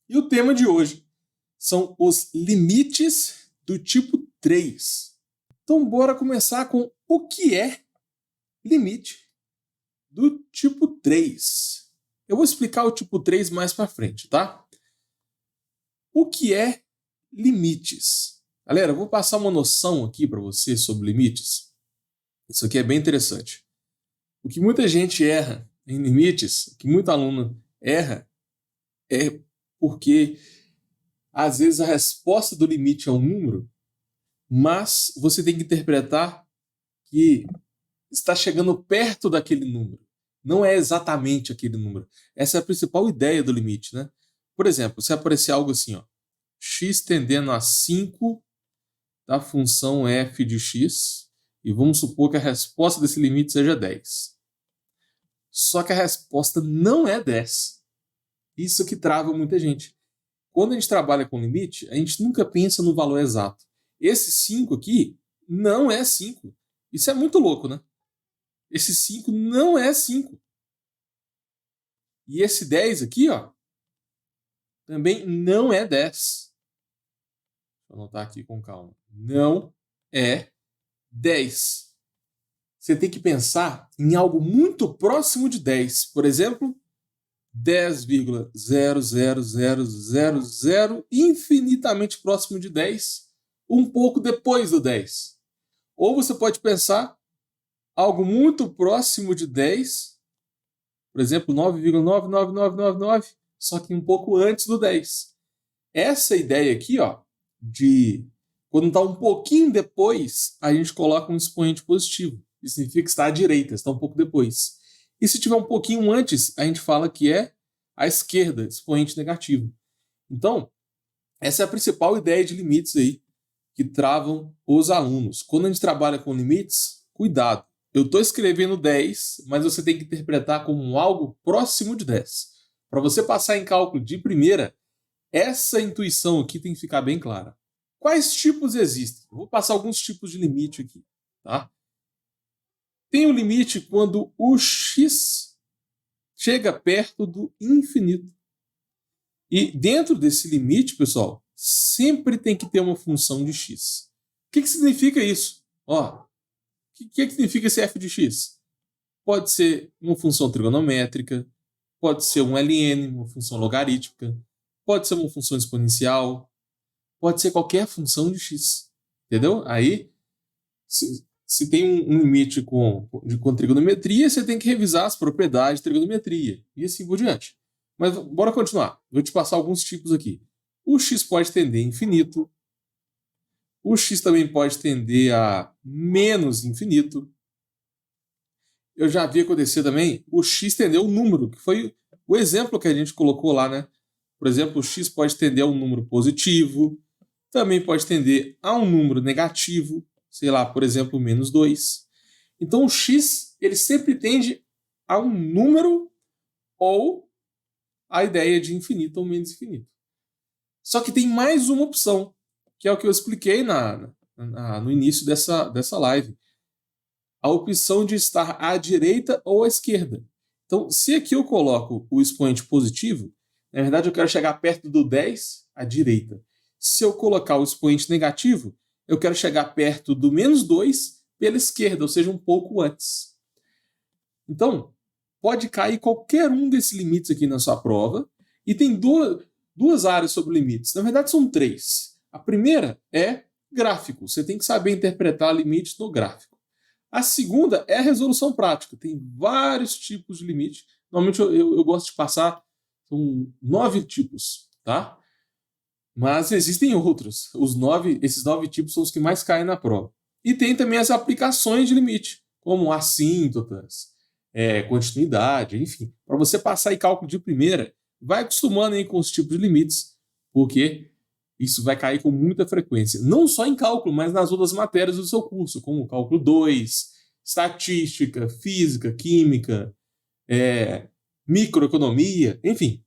E o tema de hoje são os limites do tipo 3. Então, bora começar com o que é limite do tipo 3. Eu vou explicar o tipo 3 mais para frente, tá? O que é limites? Galera, eu vou passar uma noção aqui para vocês sobre limites. Isso aqui é bem interessante. O que muita gente erra em limites, o que muito aluno erra, é porque às vezes a resposta do limite é um número, mas você tem que interpretar que está chegando perto daquele número. Não é exatamente aquele número. Essa é a principal ideia do limite, né? Por exemplo, se aparecer algo assim, ó, x tendendo a 5 da função f de x, e vamos supor que a resposta desse limite seja 10. Só que a resposta não é 10. Isso que trava muita gente. Quando a gente trabalha com limite, a gente nunca pensa no valor exato. Esse 5 aqui não é 5. Isso é muito louco, né? Esse 5 não é 5. E esse 10 aqui, ó, também não é 10. Vou anotar aqui com calma. Não é 10. Você tem que pensar em algo muito próximo de 10. Por exemplo, 10,00000 infinitamente próximo de 10, um pouco depois do 10. Ou você pode pensar algo muito próximo de 10, por exemplo, 9,99999, só que um pouco antes do 10. Essa ideia aqui, ó, de quando está um pouquinho depois, a gente coloca um expoente positivo. Isso significa que está à direita, está um pouco depois. E se tiver um pouquinho antes, a gente fala que é à esquerda, expoente negativo. Então, essa é a principal ideia de limites aí que travam os alunos. Quando a gente trabalha com limites, cuidado. Eu estou escrevendo 10, mas você tem que interpretar como algo próximo de 10. Para você passar em cálculo de primeira, essa intuição aqui tem que ficar bem clara. Quais tipos existem? Eu vou passar alguns tipos de limite aqui, tá? Tem o limite quando o x chega perto do infinito. E dentro desse limite, pessoal, sempre tem que ter uma função de x. O que significa isso? Ó, o que significa esse f de x? Pode ser uma função trigonométrica, pode ser um ln, uma função logarítmica, pode ser uma função exponencial, pode ser qualquer função de x. Entendeu? Aí, se tem um limite com trigonometria, você tem que revisar as propriedades de trigonometria e assim por diante. Mas bora continuar. Vou te passar alguns tipos aqui. O x pode tender a infinito. O x também pode tender a menos infinito. Eu já vi acontecer também o x tender um número, que foi o exemplo que a gente colocou lá, né? Por exemplo, o x pode tender a um número positivo. Também pode tender a um número negativo. Sei lá, por exemplo, menos 2. Então o x ele sempre tende a um número ou a ideia de infinito ou menos infinito. Só que tem mais uma opção, que é o que eu expliquei no início dessa live. A opção de estar à direita ou à esquerda. Então, se aqui eu coloco o expoente positivo, na verdade eu quero chegar perto do 10 à direita. Se eu colocar o expoente negativo, eu quero chegar perto do menos 2 pela esquerda, ou seja, um pouco antes. Então, pode cair qualquer um desses limites aqui na sua prova, e tem duas áreas sobre limites. Na verdade, são 3. A primeira é gráfico. Você tem que saber interpretar limites no gráfico. A segunda é a resolução prática. Tem vários tipos de limite. Normalmente eu gosto de passar, são 9 tipos, tá? Mas existem outros. Esses 9 tipos são os que mais caem na prova. E tem também as aplicações de limite, como assíntotas, continuidade, enfim. Para você passar em cálculo de primeira, vai acostumando aí com os tipos de limites, porque isso vai cair com muita frequência. Não só em cálculo, mas nas outras matérias do seu curso, como cálculo 2, estatística, física, química, microeconomia, enfim.